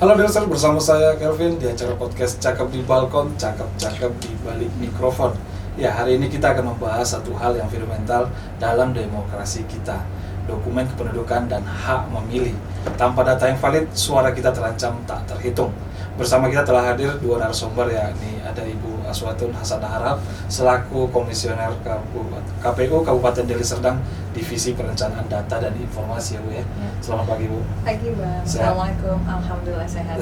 Halo Delser, bersama saya Kelvin di acara podcast Cakep di Balkon, Cakep-cakep di balik mikrofon. Ya, hari ini kita akan membahas satu hal yang fundamental dalam demokrasi kita, dokumen kependudukan dan hak memilih. Tanpa data yang valid, suara kita terancam tak terhitung. Bersama kita telah hadir dua narasumber, yakni ada Ibu Aswatun Hasanah Harahap selaku Komisioner KPU Kabupaten Deli Serdang, Divisi Perencanaan Data dan Informasi, ya Bu ya. Selamat pagi Bu. Pagi Bang. Sehat? Assalamualaikum. Alhamdulillah sehat.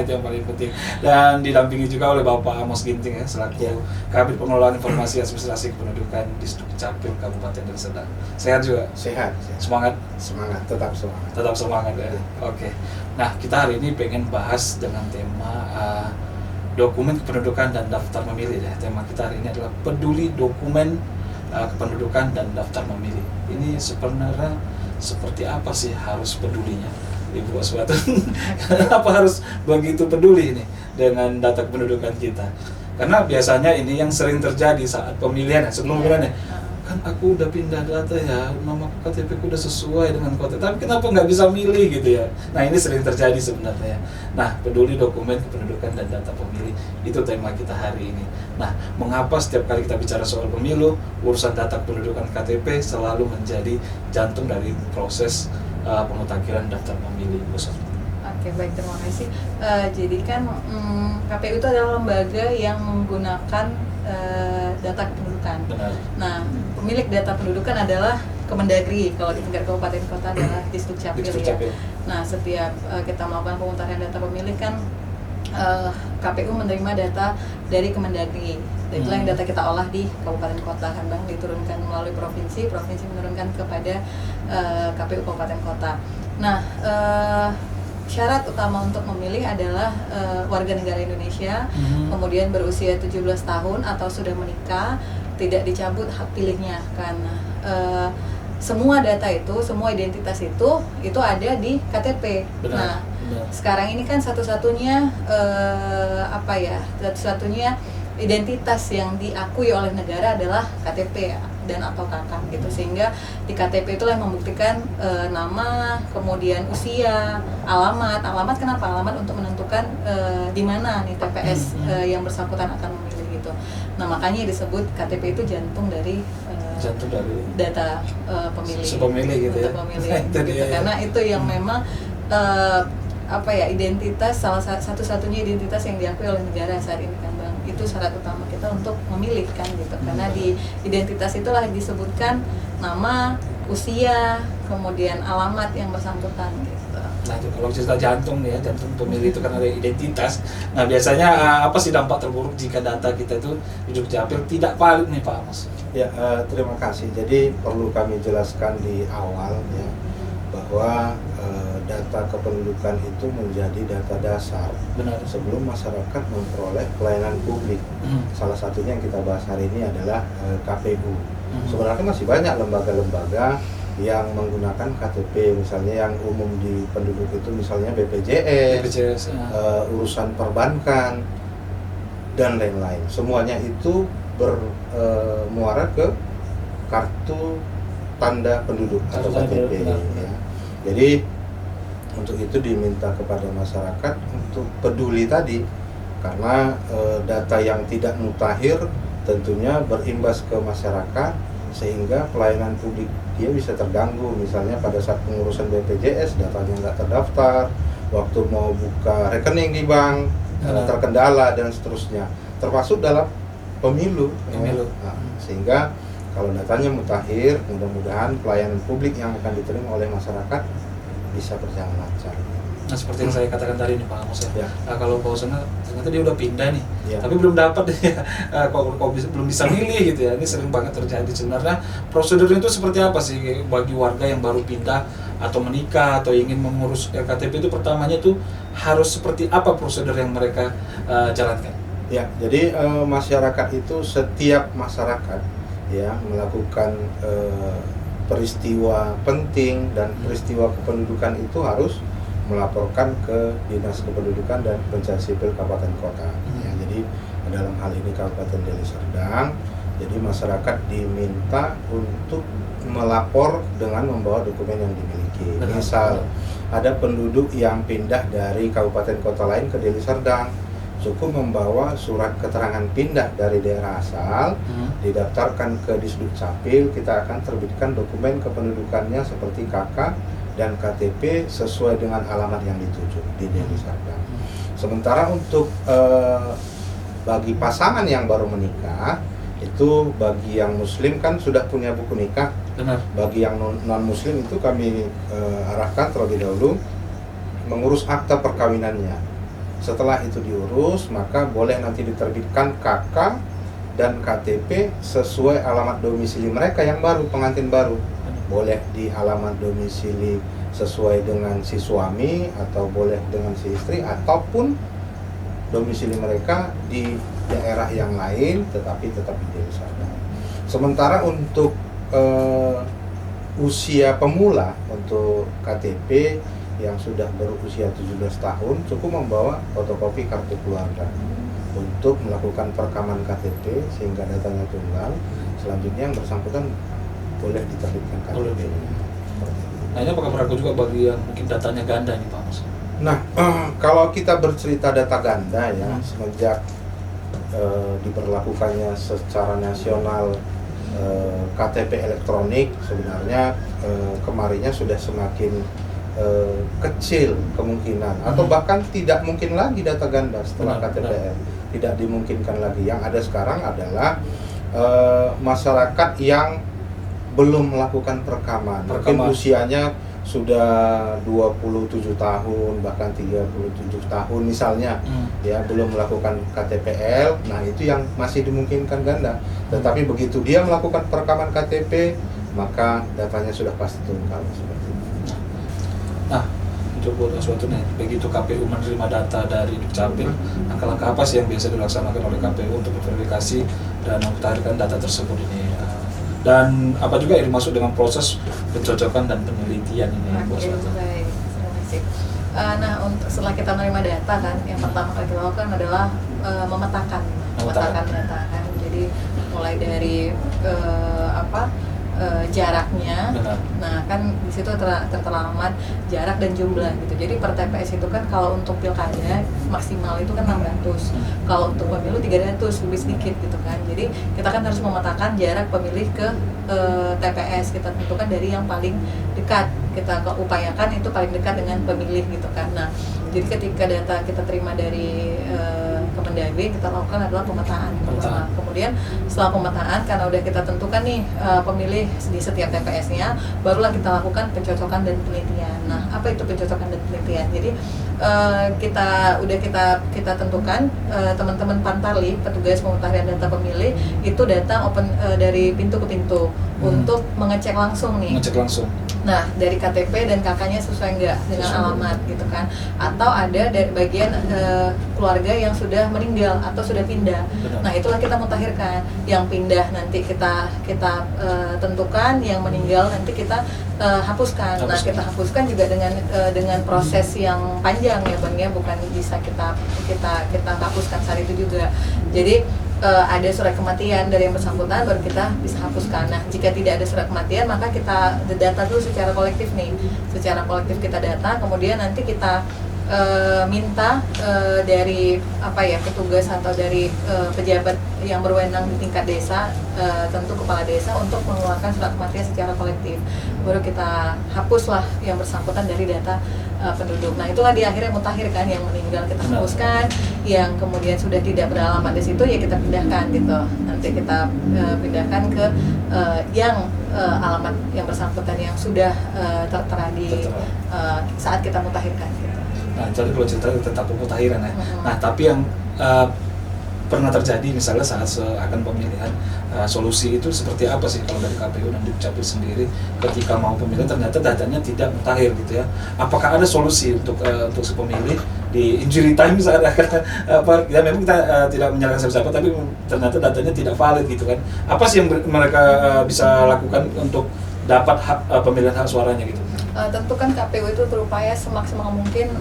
Itu yang paling penting. Dan didampingi juga oleh Bapak Amos Ginting ya, selaku Kabid Pengelolaan Informasi Administrasi Kependudukan di Dukcapil Kabupaten Deli Serdang. Sehat juga? Sehat. Semangat? Semangat, tetap semangat. Tetap semangat ya. Oke. Nah, kita hari ini pengen bahas dengan tema dokumen kependudukan dan daftar memilih ya. Tema kita hari ini adalah peduli dokumen kependudukan dan daftar memilih. Ini sebenarnya seperti apa sih harus pedulinya, Ibu Aswatun? Kenapa harus begitu peduli ini dengan data kependudukan kita? Karena biasanya ini yang sering terjadi saat pemilihan ya, sebelum pemilihan ya. Kan aku udah pindah data ya, nama KTP ku udah sesuai dengan kota, tapi kenapa nggak bisa milih gitu ya? Nah, ini sering terjadi sebenarnya. Nah, peduli dokumen kependudukan dan data pemilih, itu tema kita hari ini. Nah, mengapa setiap kali kita bicara soal pemilu, urusan data kependudukan KTP selalu menjadi jantung dari proses pemutakhiran daftar pemilih, Bu Sofi? Oke, baik, terima kasih. Jadi kan KPU itu adalah lembaga yang menggunakan data kependudukan. Benar. Nah, pemilik data pendudukan adalah Kemendagri, kalau di tingkat kabupaten kota adalah Disdukcapil ya. Nah, setiap kita melakukan pemutakhiran data pemilih kan KPU menerima data dari Kemendagri. Dan itulah yang data kita olah di kabupaten kota kan Bang, diturunkan melalui provinsi menurunkan kepada KPU kabupaten kota. Nah, syarat utama untuk memilih adalah warga negara Indonesia, kemudian berusia 17 tahun atau sudah menikah, tidak dicabut hak pilihnya. Karena semua data itu, semua identitas itu ada di KTP. Benar, nah, benar. Sekarang ini kan satu-satunya satu-satunya identitas yang diakui oleh negara adalah KTP dan atau KK gitu, sehingga di KTP itulah yang membuktikan nama, kemudian usia, alamat kenapa? Alamat untuk menentukan di mana nih TPS yang bersangkutan akan memilih gitu. Nah, makanya disebut KTP itu jantung dari data pemilih. Pemilih gitu ya. Pemilih, gitu. Karena itu yang memang identitas, salah satu-satunya identitas yang diakui oleh negara saat ini kan Bang. Itu syarat utama kita untuk memilih kan gitu. Karena di identitas itulah disebutkan nama, usia, kemudian alamat yang bersangkutan gitu. Nah, itu kalau cerita jantung nih ya, jantung pemilih itu kan ada identitas. Nah, biasanya apa sih dampak terburuk jika data kita itu di Dukcapil tidak valid nih Pak Amos? Ya, terima kasih. Jadi perlu kami jelaskan di awal ya, bahwa data kependudukan itu menjadi data dasar. Benar. Sebelum masyarakat memperoleh pelayanan publik. Salah satunya yang kita bahas hari ini adalah KPU. Sebenarnya masih banyak lembaga-lembaga yang menggunakan KTP, misalnya yang umum di penduduk itu misalnya BPJS, urusan perbankan dan lain-lain. Semuanya itu bermuara ke kartu tanda penduduk atau KTP ya. Jadi untuk itu diminta kepada masyarakat untuk peduli tadi, karena data yang tidak mutakhir tentunya berimbas ke masyarakat sehingga pelayanan publik dia bisa terganggu. Misalnya pada saat pengurusan BPJS datanya nggak terdaftar, waktu mau buka rekening di bank terkendala dan seterusnya, termasuk dalam pemilu. Nah, sehingga kalau datanya mutakhir, mudah-mudahan pelayanan publik yang akan diterima oleh masyarakat bisa berjalan lancar. Nah, seperti yang saya katakan tadi nih Pak Amos ya. Nah, kalau Pak Usana ternyata dia udah pindah nih, tapi belum dapat ya. Kok belum bisa milih gitu ya. Ini sering banget terjadi. Sebenarnya prosedurnya itu seperti apa sih bagi warga yang baru pindah atau menikah atau ingin mengurus KTP itu, pertamanya itu harus seperti apa prosedur yang mereka jalankan? Ya, jadi masyarakat itu, setiap masyarakat ya melakukan peristiwa penting dan peristiwa kependudukan itu harus melaporkan ke Dinas Kependudukan dan Pencatatan Sipil Kabupaten Kota. Ya, jadi dalam hal ini Kabupaten Deli Serdang, jadi masyarakat diminta untuk melapor dengan membawa dokumen yang dimiliki. Misal ada penduduk yang pindah dari kabupaten kota lain ke Deli Serdang, cukup membawa surat keterangan pindah dari daerah asal, didaftarkan ke Disduk Capil, kita akan terbitkan dokumen kependudukannya seperti KK dan KTP sesuai dengan alamat yang dituju di Deli Serdang. Sementara untuk bagi pasangan yang baru menikah, itu bagi yang muslim kan sudah punya buku nikah. Benar. Bagi yang non muslim itu kami arahkan terlebih dahulu mengurus akta perkawinannya. Setelah itu diurus, maka boleh nanti diterbitkan KK dan KTP sesuai alamat domisili mereka yang baru, pengantin baru. Boleh di alamat domisili sesuai dengan si suami, atau boleh dengan si istri, ataupun domisili mereka di daerah yang lain tetapi tetap di Deli Serdang. Sementara untuk usia pemula untuk KTP yang sudah berusia 17 tahun cukup membawa fotokopi kartu keluarga untuk melakukan perekaman KTP sehingga datanya tunggal. Selanjutnya yang bersangkutan boleh diterbitkan KTP-nya. Nah ini apakah berlaku juga bagi yang mungkin datanya ganda nih Pak Mas? Nah, kalau kita bercerita data ganda ya, semenjak diberlakukannya secara nasional KTP elektronik, sebenarnya kemarinnya sudah semakin kecil kemungkinan, atau bahkan tidak mungkin lagi data ganda setelah KTPL, tidak dimungkinkan lagi. Yang ada sekarang adalah masyarakat yang belum melakukan perekaman. Mungkin usianya sudah 27 tahun bahkan 37 tahun misalnya, ya belum melakukan KTPL. Nah itu yang masih dimungkinkan ganda. Tetapi begitu dia melakukan perekaman KTP, maka datanya sudah pasti tunggal seperti itu. Nah untuk suatu nih, begitu KPU menerima data dari Dukcapil, langkah-langkah apa sih yang biasa dilaksanakan oleh KPU untuk memverifikasi dan memutahirkan data tersebut ini? Dan apa juga yang dimaksud dengan proses pencocokan dan penelitian ini? Oke, baik. Terima kasih. Nah, setelah kita menerima data kan, yang pertama kali kita lakukan adalah memetakan data kan. Jadi mulai dari jaraknya. Benar. Nah, kan di situ terteramat jarak dan jumlah gitu. Jadi per TPS itu kan kalau untuk pilkada maksimal itu kan 600. Kalau untuk pemilu 300, lebih sedikit gitu kan. Jadi kita kan harus memetakan jarak pemilih ke TPS. Kita tentukan dari yang paling dekat. Kita upayakan itu paling dekat dengan pemilih gitu kan. Nah, jadi ketika data kita terima dari Kemendagri, kita lakukan adalah pemetaan. Nah, kemudian setelah pemetaan, karena udah kita tentukan nih pemilih di setiap TPS-nya, barulah kita lakukan pencocokan dan penelitian. Nah, apa itu pencocokan dan penelitian? Jadi kita tentukan teman-teman Pantarli, petugas pemutahiran data pemilih, itu data open dari pintu ke pintu untuk mengecek langsung nih. Ngecek langsung. Nah, dari KTP dan KK-nya sesuai nggak dengan alamat gitu kan? Atau ada dari bagian keluarga yang sudah meninggal atau sudah pindah. Benar. Nah, itulah kita mutakhirkan. Yang pindah nanti kita tentukan, yang meninggal nanti kita hapuskan. Nah, kita hapuskan juga dengan proses yang panjang ya Bang ya, bukan bisa kita hapuskan saat itu juga. Jadi ada surat kematian dari yang bersangkutan baru kita bisa hapuskan. Nah, jika tidak ada surat kematian maka kita data dulu secara kolektif nih. Secara kolektif kita data, kemudian nanti kita minta dari petugas atau dari pejabat yang berwenang di tingkat desa, tentu kepala desa, untuk mengeluarkan surat kematian secara kolektif. Baru kita hapuslah yang bersangkutan dari data penduduk. Nah, itulah di akhirnya mutakhir kan, yang meninggal kita hapuskan, yang kemudian sudah tidak beralamat di situ ya kita pindahkan gitu. Nanti kita pindahkan ke yang alamat yang bersangkutan yang sudah tertera di saat kita mutakhirkan gitu. Nah, jadi kalau cerita tentang pemutahiran ya. Nah, tapi yang pernah terjadi misalnya saat akan pemilihan, solusi itu seperti apa sih kalau dari KPU dan Dukcapil sendiri ketika mau pemilihan ternyata datanya tidak mutakhir gitu ya? Apakah ada solusi untuk si pemilih di injury time misalnya ya memang kita tidak menyalahkan siapa-siapa, tapi ternyata datanya tidak valid gitu kan? Apa sih yang mereka bisa lakukan untuk dapat pemilihan hak suaranya gitu? Tentu kan KPU itu berupaya semaksimal mungkin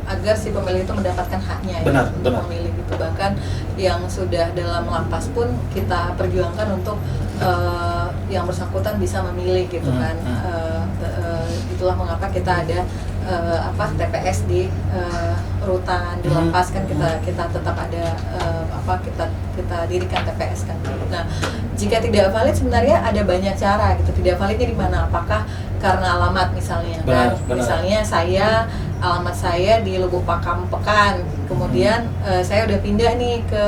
agar si pemilih itu mendapatkan haknya benar. memilih gitu. Bahkan yang sudah dalam lapas pun kita perjuangkan untuk yang bersangkutan bisa memilih gitu kan. itulah mengapa kita ada TPS di rutan, di lapas kan kita tetap ada kita dirikan TPS kan. Nah, jika tidak valid sebenarnya ada banyak cara gitu. Tidak validnya di mana? Apakah karena alamat misalnya? Benar. Misalnya alamat saya di Lubuk Pakam Pekan, kemudian saya udah pindah nih ke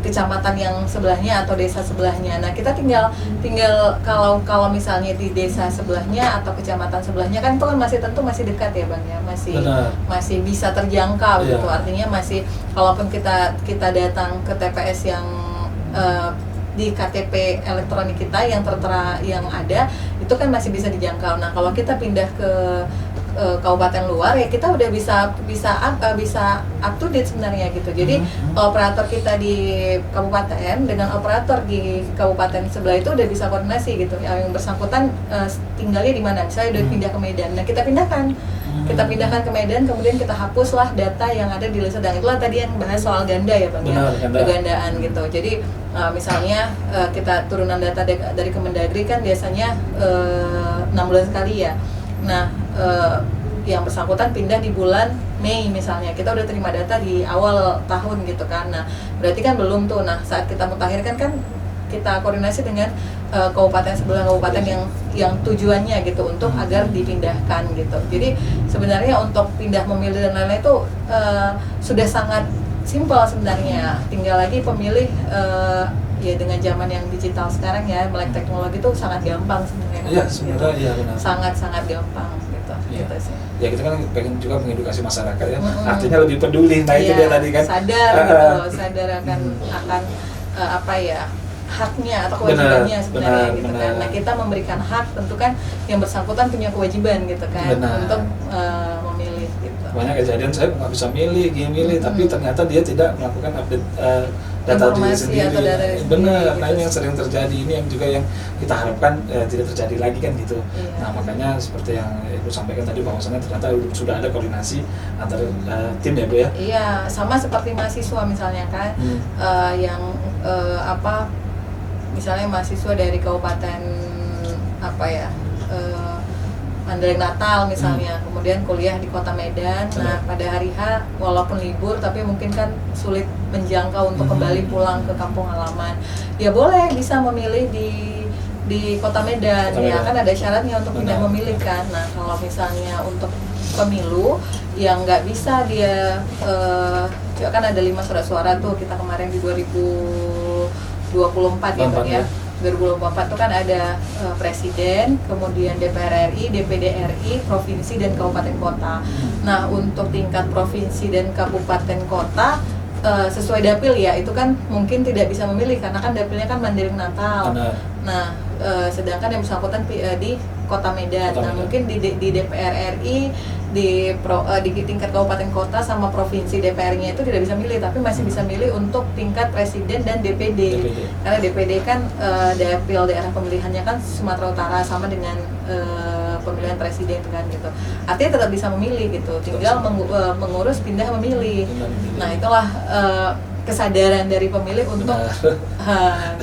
kecamatan yang sebelahnya atau desa sebelahnya. Nah, kita tinggal kalau misalnya di desa sebelahnya atau kecamatan sebelahnya kan itu kan masih dekat ya Bang ya, masih bisa terjangkau gitu. Artinya masih, kalaupun kita datang ke TPS yang di KTP elektronik kita yang tertera yang ada itu kan masih bisa dijangkau. Nah, kalau kita pindah ke kabupaten luar ya kita udah bisa up to date sebenarnya gitu. Jadi operator kita di kabupaten dengan operator di kabupaten sebelah itu udah bisa koordinasi gitu. Yang bersangkutan tinggalnya di mana? Misalnya udah pindah ke Medan. Nah, kita pindahkan ke Medan, kemudian kita hapuslah data yang ada di Deli Serdang. Itulah tadi yang bahas soal ganda ya Bang ya, kegandaan gitu. Jadi misalnya kita turunan data dari Kemendagri kan biasanya 6 bulan sekali ya. Nah, yang bersangkutan pindah di bulan Mei misalnya, kita udah terima data di awal tahun gitu kan. Nah, berarti kan belum tuh. Nah, saat kita mutakhirkan kan kita koordinasi dengan kabupaten sebelah, kabupaten yang tujuannya gitu untuk agar dipindahkan gitu. Jadi sebenarnya untuk pindah memilih dan lain-lain itu sudah sangat simpel sebenarnya. Tinggal lagi pemilih ya dengan zaman yang digital sekarang ya, melek teknologi itu sangat gampang sebenarnya. Iya, sebenarnya iya benar. Sangat gampang gitu. Iya. Gitu sih. Ya kita kan pengen juga mengedukasi masyarakat ya. Artinya lebih peduli. Nah, itu dia tadi kan. Sadar akan haknya atau kewajibannya sebenarnya gitu kan. Nah, kita memberikan hak, tentu kan yang bersangkutan punya kewajiban gitu kan untuk memilih gitu. Banyak kejadian saya nggak bisa milih, tapi ternyata dia tidak melakukan update data diri sendiri. Benar, nah ini yang sering terjadi, ini yang juga yang kita harapkan tidak terjadi lagi kan gitu. Nah, makanya seperti yang Ibu sampaikan tadi bahwasannya ternyata sudah ada koordinasi antara tim ya Bu ya. Iya, sama seperti mahasiswa misalnya kan, misalnya mahasiswa dari kabupaten Mandailing Natal misalnya, kemudian kuliah di kota Medan. Nah, pada hari H walaupun libur tapi mungkin kan sulit menjangkau untuk kembali pulang ke kampung halaman. Ya boleh bisa memilih di kota Medan. Ya kan ada syaratnya untuk pindah memilih kan. Nah, kalau misalnya untuk pemilu yang nggak bisa dia kan ada 5 surat suara tuh kita kemarin di 2024 gitu ya. 2024 itu kan ada presiden, kemudian DPR RI, DPD RI, provinsi dan kabupaten kota. Nah, untuk tingkat provinsi dan kabupaten kota sesuai dapil ya, itu kan mungkin tidak bisa memilih karena kan dapilnya kan Mandailing Natal. Nah, sedangkan yang bersangkutan di Kota Medan. Nah, mungkin di DPR RI, di tingkat kabupaten kota sama provinsi DPR-nya itu tidak bisa milih, tapi masih bisa milih untuk tingkat presiden dan DPD. Karena DPD kan dapil daerah pemilihannya kan Sumatera Utara sama dengan pemilihan presiden kan gitu. Artinya tetap bisa memilih gitu, tinggal mengurus pindah memilih. Nah, itulah kesadaran dari pemilih untuk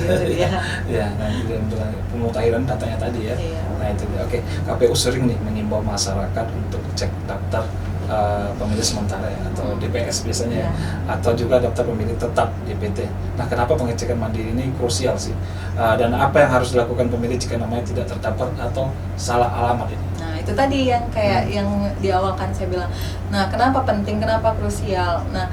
gitu ya. Ya, nah untuk pemutakhiran datanya tadi ya. Nah itu dia. Oke, KPU sering nih mengimbau masyarakat untuk cek daftar pemilih sementara ya, atau DPS biasanya ya, atau juga daftar pemilih tetap DPT. Nah, kenapa pengecekan mandiri ini krusial sih? Dan apa yang harus dilakukan pemilih jika namanya tidak terdaftar atau salah alamat ini? Nah, itu tadi yang kayak yang di awal kan saya bilang. Nah, kenapa penting, kenapa krusial? Nah,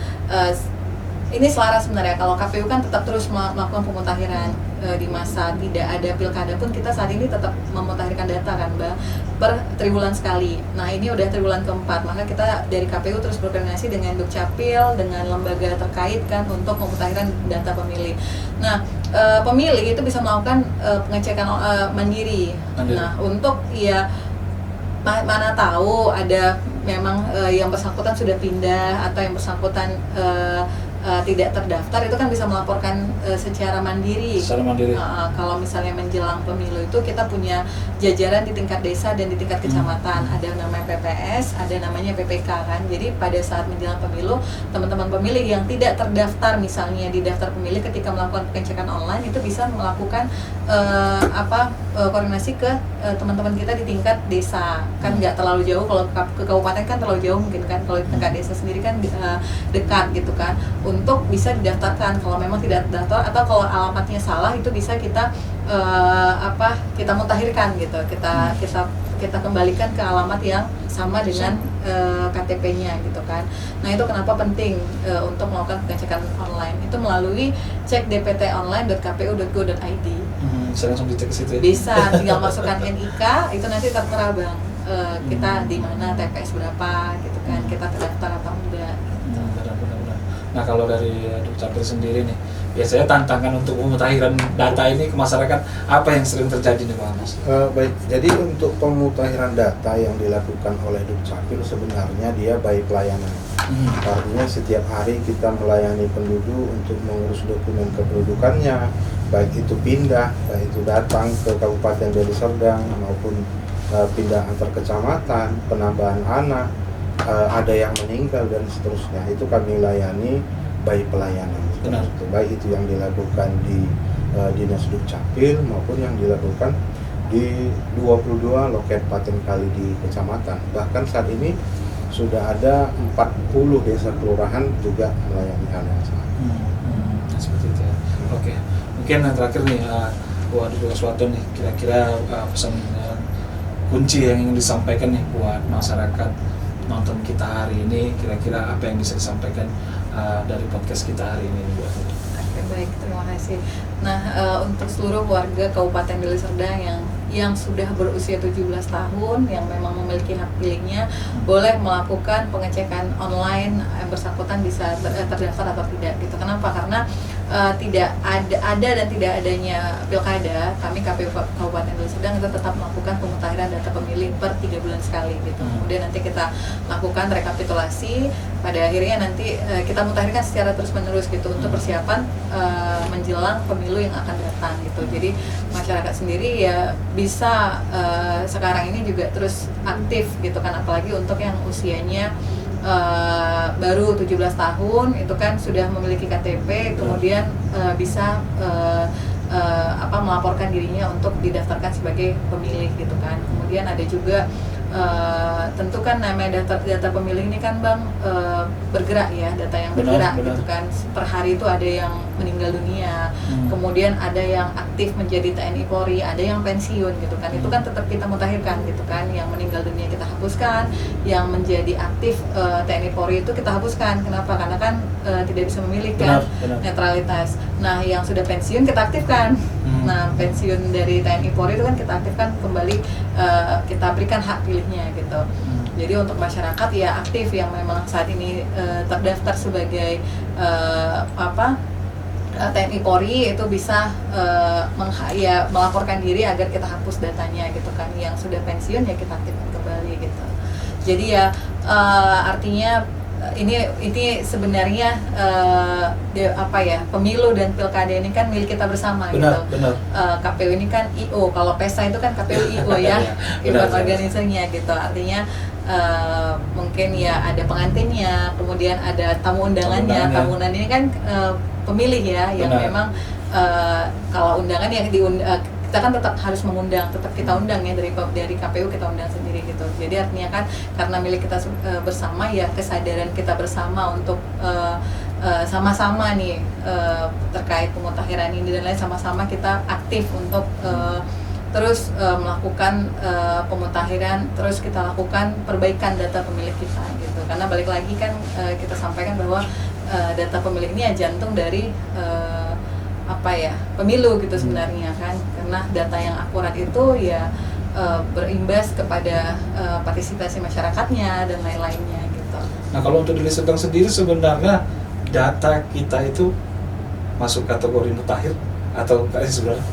ini selaras sebenarnya, kalau KPU kan tetap terus melakukan pemutakhiran di masa tidak ada pilkada pun kita saat ini tetap memutakhirkan data kan Mbak, per triwulan sekali. Nah, ini udah triwulan keempat, maka kita dari KPU terus berkoordinasi dengan Dukcapil, dengan lembaga terkait kan untuk pemutakhiran data pemilih. Nah, pemilih itu bisa melakukan pengecekan mandiri. Nah, untuk ya mana tahu ada memang yang bersangkutan sudah pindah atau yang bersangkutan tidak terdaftar itu kan bisa melaporkan secara mandiri. Kalau misalnya menjelang pemilu itu kita punya jajaran di tingkat desa dan di tingkat kecamatan, ada namanya PPS, ada namanya PPK kan. Jadi pada saat menjelang pemilu, teman-teman pemilih yang tidak terdaftar misalnya di daftar pemilih ketika melakukan pengecekan online itu bisa melakukan koordinasi ke teman-teman kita di tingkat desa. Kan nggak terlalu jauh, kalau ke kabupaten kan terlalu jauh mungkin kan, kalau di tingkat desa sendiri kan dekat gitu kan, untuk bisa didaftarkan. Kalau memang tidak terdaftar atau kalau alamatnya salah itu bisa kita kita mutakhirkan gitu, kita kembalikan ke alamat yang sama dengan KTP-nya gitu kan. Nah itu kenapa penting untuk melakukan pengecekan online itu melalui cek dptonline.kpu.go.id. Bisa langsung dicek ke situ ya? Bisa, tinggal masukkan NIK, itu nanti tertera bang kita di mana, TPS berapa gitu kan, kita terdaftar atau enggak gitu. Benar. Nah kalau dari Dukcapil sendiri nih, biasanya tantangan untuk pemutahiran data ini ke masyarakat apa yang sering terjadi nih Pak Mas? Baik, jadi untuk pemutahiran data yang dilakukan oleh Dukcapil sebenarnya dia by pelayanan. Artinya setiap hari kita melayani penduduk untuk mengurus dokumen kependudukannya, baik itu pindah, baik itu datang ke Kabupaten Deli Serdang maupun pindah antar kecamatan, penambahan anak, ada yang meninggal dan seterusnya, itu kami layani by pelayanan. Benar. Baik itu yang dilakukan di Dinas Dukcapil maupun yang dilakukan di 22 loket paten kali di kecamatan. Bahkan saat ini sudah ada 40 desa kelurahan juga melayani hal yang sama. Seperti itu ya. Oke. Mungkin yang terakhir nih, buat Dr. Suwarto nih, kira-kira pesan kunci yang ingin disampaikan nih buat masyarakat nonton kita hari ini, kira-kira apa yang bisa disampaikan dari podcast kita hari ini buat itu? Oke, baik, terima kasih. Nah, untuk seluruh warga Kabupaten Deli Serdang yang sudah berusia 17 tahun, yang memang memiliki hak pilihnya, boleh melakukan pengecekan online yang bersangkutan bisa terdaftar atau tidak gitu. Kenapa? Karena tidak ada dan tidak adanya pilkada, kami KPU Kabupaten Deli Serdang itu tetap melakukan pemutahiran data pemilih per 3 bulan sekali gitu. Kemudian nanti kita lakukan rekapitulasi, pada akhirnya nanti kita mutakhirkan secara terus-menerus gitu untuk persiapan menjelang pemilu yang akan datang gitu. Jadi masyarakat sendiri ya bisa sekarang ini juga terus aktif gitu kan, apalagi untuk yang usianya baru 17 tahun itu kan sudah memiliki KTP, kemudian bisa melaporkan dirinya untuk didaftarkan sebagai pemilih gitu kan. Kemudian ada juga tentu kan namanya data pemilih ini kan bang bergerak ya, data yang bergerak gitu kan. Per hari itu ada yang meninggal dunia, kemudian ada yang aktif menjadi TNI Polri, ada yang pensiun gitu kan. Itu kan tetap kita mutakhirkan gitu kan. Yang meninggal dunia kita hapuskan, yang menjadi aktif TNI Polri itu kita hapuskan. Kenapa? Karena kan tidak bisa memilih kan, netralitas. Nah yang sudah pensiun kita aktifkan. Nah pensiun dari TNI Polri itu kan kita aktifkan kembali, kita berikan hak pilihnya gitu. Jadi untuk masyarakat ya aktif yang memang saat ini terdaftar sebagai TNI Polri itu bisa melaporkan diri agar kita hapus datanya gitu kan. Yang sudah pensiun ya kita aktifkan kembali gitu. Jadi ya artinya ini sebenarnya pemilu dan pilkada ini kan milik kita bersama gitu. KPU ini kan IO, kalau PESA itu kan KPU IO ya, event organisasinya gitu. Artinya mungkin ya ada pengantinnya, kemudian ada tamu undangannya. Tamu undangan ini kan pemilih ya, yang memang kalau undangan yang kita kan tetap harus mengundang, tetap kita undang ya, dari KPU kita undang sendiri gitu. Jadi artinya kan karena milik kita bersama ya, kesadaran kita bersama untuk sama-sama nih terkait pemutakhiran ini dan lain, sama-sama kita aktif untuk terus melakukan pemutakhiran, terus kita lakukan perbaikan data pemilih kita gitu. Karena balik lagi kan kita sampaikan bahwa data pemilih ini ya jantung dari pemilu gitu sebenarnya kan, karena data yang akurat itu ya berimbas kepada partisipasi masyarakatnya dan lain-lainnya gitu. Nah kalau untuk Deli Serdang sendiri sebenarnya data kita itu masuk kategori mutakhir atau enggak sih sebenarnya?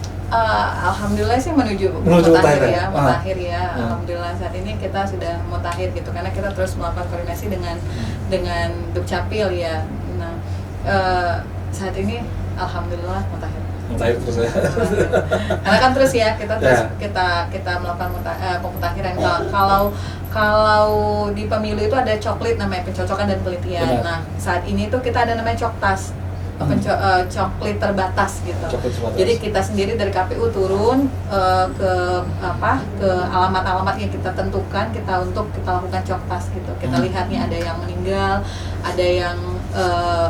Alhamdulillah sih menuju mutakhir ya, Alhamdulillah saat ini kita sudah mutakhir gitu, karena kita terus melakukan koordinasi dengan Dukcapil ya. Nah saat ini alhamdulillah mutakhir. Mutakhir terus ya. Karena kan terus ya kita terus kita melakukan pemutakhiran. Kalau di pemilu itu ada coklit namanya pencocokan dan penelitian. Benar. Nah saat ini tuh kita ada namanya coktas, coklit terbatas gitu. Coklit terbatas. Jadi kita sendiri dari KPU turun ke alamat-alamat yang kita tentukan untuk kita lakukan coktas gitu. Kita lihat nih ada yang meninggal, ada yang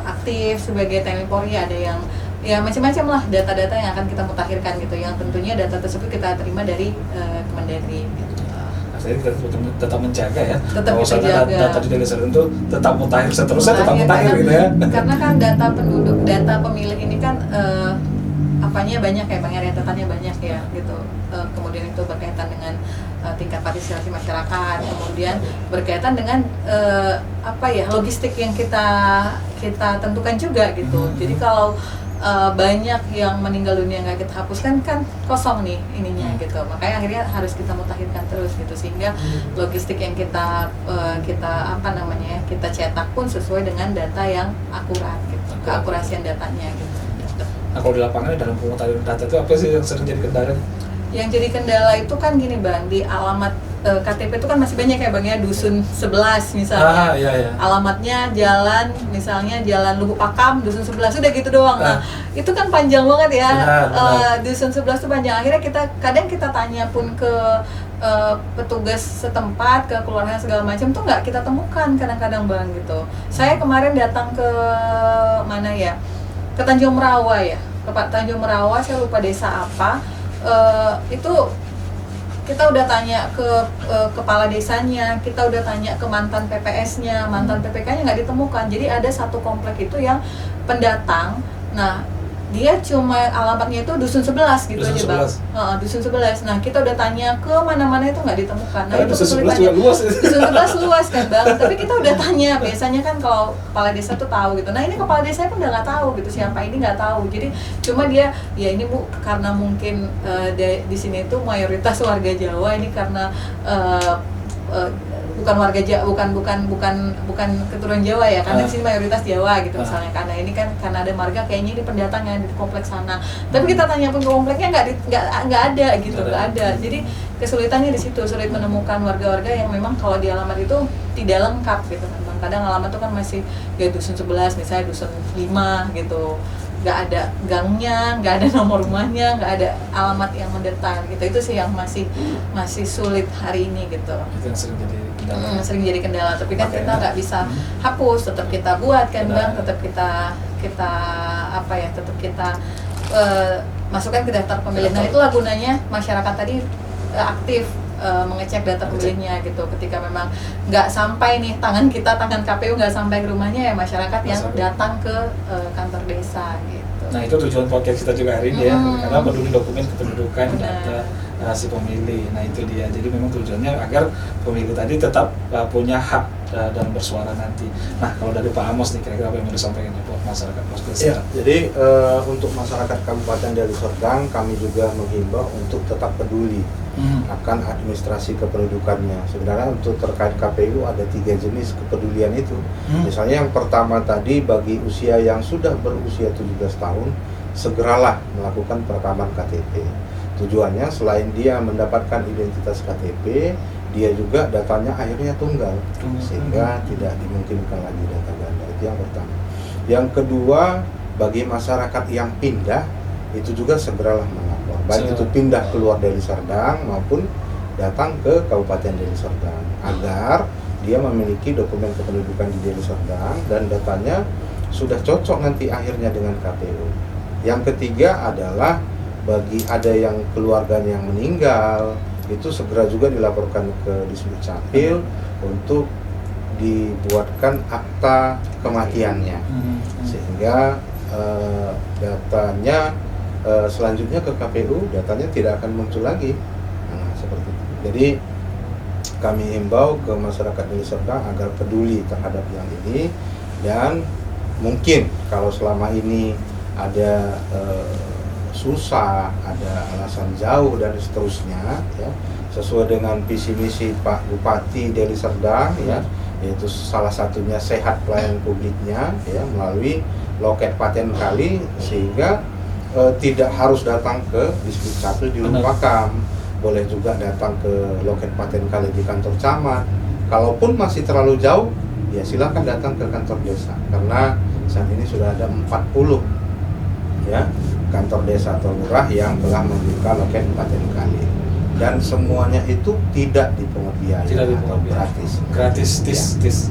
aktif sebagai TNI Polri, ada yang ya macam-macam lah data-data yang akan kita mutakhirkan gitu. Yang tentunya data tersebut kita terima dari Kemendagri gitu. Jadi kita tetap menjaga ya. Tetap kita jaga. jaga. Data di Deli Serdang itu tetap mutakhir seterusnya, tetap mutakhir gitu ya. Karena kan data penduduk, data pemilih ini kan apanya banyak ya Bang, rentetannya banyak ya gitu. Kemudian itu berkaitan dengan tingkat partisipasi masyarakat, kemudian berkaitan dengan logistik yang kita tentukan juga gitu. Jadi kalau banyak yang meninggal dunia nggak kita hapuskan kan kosong nih ininya gitu, makanya akhirnya harus kita mutakhirkan terus gitu, sehingga logistik yang kita cetak pun sesuai dengan data yang akurat gitu, keakurasian datanya gitu. Nah kalau di lapangan dalam pemutahiran data itu apa sih yang sering jadi kendala? Yang jadi kendala itu kan gini Bang, di alamat KTP itu kan masih banyak ya Bang ya, dusun 11 misalnya. Iya. Alamatnya jalan, misalnya jalan Lubuk Pakam, dusun 11, udah gitu doang. Nah, itu kan panjang banget ya. Benar. Dusun 11 itu panjang. Akhirnya kadang kita tanya pun ke petugas setempat, ke kelurahan segala macam tuh nggak kita temukan kadang-kadang Bang gitu. Saya kemarin datang ke mana ya? Ke Tanjung Merawa ya. Ke Tanjung Merawa, saya lupa desa apa. Itu kita udah tanya ke kepala desanya, kita udah tanya ke mantan PPS-nya, mantan PPK-nya nggak ditemukan. Jadi ada satu komplek itu yang pendatang, nah dia cuma alamatnya itu dusun 11 gitu Dusun aja Bang. Dusun 11. Nah kita udah tanya ke mana-mana itu nggak ditemukan. Nah itu dusun 11 kesulitannya. juga luas. Dusun 11 luas kan Bang. Tapi kita udah tanya. Biasanya kan kalau kepala desa tuh tahu gitu. Nah ini kepala desa pun udah nggak tahu gitu, siapa ini nggak tahu. Jadi cuma dia ya ini Bu karena mungkin di sini tuh mayoritas warga Jawa, ini karena bukan warga Jawa, bukan keturunan Jawa ya, karena di sini mayoritas Jawa gitu misalnya, karena ini kan karena ada marga kayaknya ini pendatang yang di kompleks sana. Tapi kita tanya pun ke kompleknya nggak ada gitu, nggak ada. Jadi kesulitannya di situ, sulit menemukan warga-warga yang memang kalau di alamat itu tidak lengkap gitu kan. Kadang alamat itu kan masih ya dusun 11 misalnya, dusun 5 gitu, nggak ada gangnya, nggak ada nomor rumahnya, nggak ada alamat yang mendetail gitu. Itu sih yang masih sulit hari ini gitu. Itu yang sering jadi kendala. Sering jadi kendala, tapi kan kita nggak bisa hapus, tetap kita buat kan Bang, tetap kita tetap kita masukkan ke daftar pemilih. Nah itulah gunanya masyarakat tadi aktif mengecek data pemilihnya gitu. Ketika memang nggak sampai nih tangan KPU nggak sampai ke rumahnya, ya masyarakat yang datang ke kantor desa gitu. Nah itu tujuan podcast kita juga hari ini ya, karena peduli dokumen kependudukan data si pemilih. Nah itu dia, jadi memang tujuannya agar pemilih tadi tetap punya hak dalam bersuara nanti. Nah kalau dari Pak Amos nih, kira-kira apa yang mau disampaikan buat masyarakat Deli Ya, jadi untuk masyarakat Kabupaten Deli Serdang, kami juga menghimbau untuk tetap peduli akan administrasi kependudukannya. Sebenarnya untuk terkait KPU ada 3 jenis kepedulian itu. Misalnya yang pertama tadi, bagi usia yang sudah berusia 17 tahun, segeralah melakukan perekaman KTP. Tujuannya selain dia mendapatkan identitas KTP, dia juga datanya akhirnya tunggal, sehingga tidak dimungkinkan lagi data ganda. Itu yang pertama. Yang kedua, bagi masyarakat yang pindah, itu juga segeralah melapor, baik itu pindah keluar Deli Serdang maupun datang ke Kabupaten Deli Serdang, agar dia memiliki dokumen kependudukan di Deli Serdang dan datanya sudah cocok nanti akhirnya dengan KPU. Yang ketiga adalah bagi ada yang keluarganya yang meninggal, itu segera juga dilaporkan ke Disduk Capil untuk dibuatkan akta kematiannya, sehingga datanya selanjutnya ke KPU, datanya tidak akan muncul lagi. Nah, seperti itu. Jadi kami himbau ke masyarakat Deli Serdang agar peduli terhadap yang ini, dan mungkin kalau selama ini ada susah, ada alasan jauh dan seterusnya ya, sesuai dengan visi misi Pak Bupati Deli Serdang ya, yaitu salah satunya sehat pelayanan publiknya ya melalui loket Paten Kali, sehingga tidak harus datang ke Disdukcapil di Lumpakam, boleh juga datang ke loket Paten Kali di kantor camat. Kalaupun masih terlalu jauh, ya silakan datang ke kantor desa, karena saat ini sudah ada 40 ya kantor desa atau lurah yang telah membuka loket Paten Kali, dan semuanya itu tidak dipungut biaya atau gratis. Tis.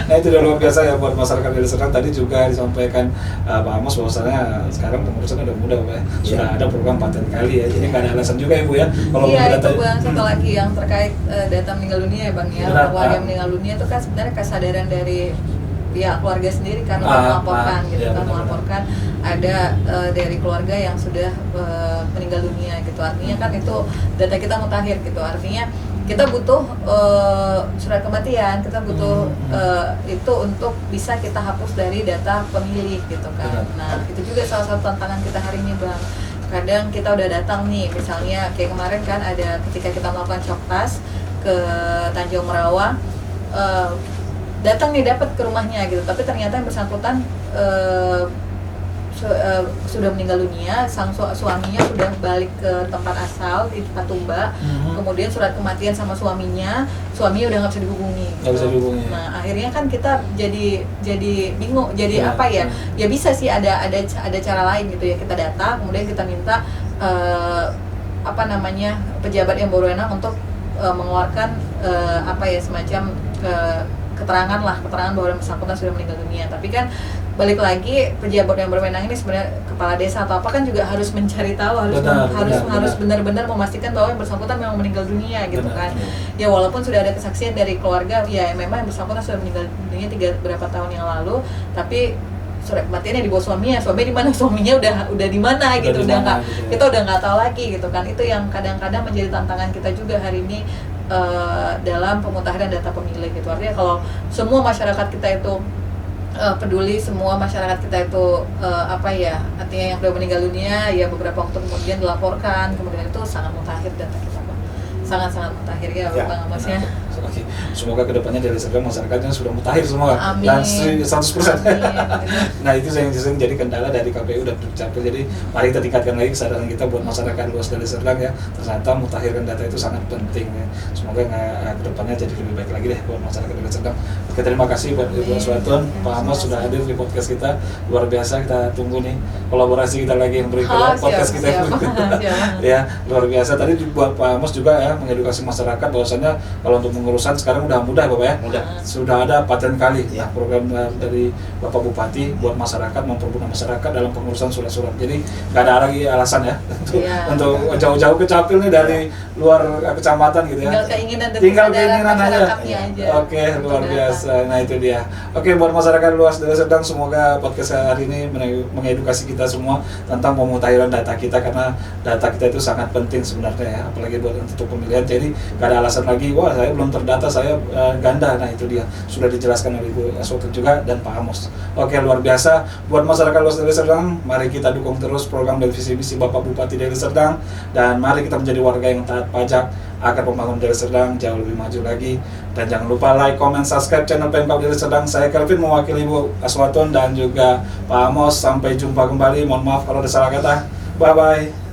Nah itu udah luar biasa ya buat masyarakat Deli Serdang. Tadi juga disampaikan Pak Amos bahwasanya sekarang pengurusan udah mudah Pak, sudah ada program Paten Kali ya, jadi nggak ada alasan juga ya Bu ya kalau iya, data. Itu Bang, satu lagi yang terkait data meninggal dunia ya Bang ya. Bahwa yang meninggal dunia itu kan sebenarnya kesadaran dari pihak keluarga sendiri kan untuk melaporkan gitu ya, kan, melaporkan ada dari keluarga yang sudah meninggal dunia gitu. Artinya kan itu data kita mutakhir gitu. Artinya kita butuh surat kematian, kita butuh itu untuk bisa kita hapus dari data pemilih gitu kan. Nah, itu juga salah satu tantangan kita hari ini Bang. Kadang kita udah datang nih, misalnya kayak kemarin kan ada ketika kita melakukan Coktas ke Tanjung Merawa, datang nih dapat ke rumahnya gitu, tapi ternyata yang bersangkutan sudah meninggal dunia, suaminya sudah balik ke tempat asal di Patumba, kemudian surat kematian sama suaminya udah nggak bisa dihubungi. Gitu. Nah akhirnya kan kita jadi bingung, jadi apa ya? Ya bisa sih ada cara lain gitu ya, kita data, kemudian kita minta pejabat yang berwenang untuk mengeluarkan semacam keterangan bahwa yang bersangkutan sudah meninggal dunia. Tapi kan balik lagi, pejabat yang berwenang ini sebenarnya kepala desa atau apa kan juga harus mencari tahu, harus benar-benar memastikan bahwa yang bersangkutan memang meninggal dunia gitu kan. Ya walaupun sudah ada kesaksian dari keluarga, ya memang yang bersangkutan sudah meninggal dunia berapa tahun yang lalu, tapi surat kematiannya di bawah suaminya di mana, suaminya udah di mana gitu, kita udah nggak tahu lagi gitu kan. Itu yang kadang-kadang menjadi tantangan kita juga hari ini dalam pemutakhiran data pemilih gitu. Artinya kalau semua masyarakat kita itu peduli, semua masyarakat kita itu artinya yang sudah meninggal dunia ya beberapa waktu kemudian dilaporkan, kemudian itu sangat mutakhir data kita Bang, sangat mutakhir ya Bang Amos ya. Oke, semoga kedepannya Deli Serdang masyarakatnya sudah mutakhir semua. Amin. Dan 100%. Nah itu yang jadi kendala dari KPU dan Dukcapil. Jadi mari kita tingkatkan lagi kesadaran kita buat masyarakat luas Deli Serdang ya. Ternyata mutakhirkan data itu sangat penting ya. Semoga kedepannya jadi lebih baik lagi deh buat masyarakat Deli Serdang. Oke, terima kasih buat Ibu Aswatun, Pak Amos sudah hadir di podcast kita. Luar biasa, kita tunggu nih kolaborasi kita lagi yang berikutnya, podcast kita yang berikutnya. Ya, luar biasa. Tadi buat Pak Amos juga ya mengedukasi masyarakat bahwasannya kalau untuk pengurusan sekarang udah mudah Bapak ya. Mudah. Sudah ada Paten Kali. Nah, program dari Bapak Bupati buat masyarakat, mempermudah masyarakat dalam pengurusan surat-surat. Jadi nggak ada lagi alasan ya untuk jauh-jauh ke Capil nih dari luar kecamatan gitu ya. Tinggal keinginan aja. Oke, luar biasa. Nah itu dia. Oke, buat masyarakat luas Deli Serdang, semoga podcast hari ini mengedukasi kita semua tentang pemutakhiran data kita, karena data kita itu sangat penting sebenarnya ya, apalagi buat untuk pemilihan. Jadi nggak ada alasan lagi, wah saya belum terdata, saya ganda. Nah itu dia, sudah dijelaskan oleh Ibu Aswatun juga dan Pak Amos. Oke, luar biasa. Buat masyarakat luas Deli Serdang, mari kita dukung terus program dan visi misi Bapak Bupati Deli Serdang, dan mari kita menjadi warga yang taat pajak agar pembangunan Deli Serdang jauh lebih maju lagi. Dan jangan lupa like, comment, subscribe channel Pemkab Deli Serdang. Saya Kelvin mewakili Ibu Aswatun dan juga Pak Amos. Sampai jumpa kembali. Mohon maaf kalau ada salah kata. Bye bye.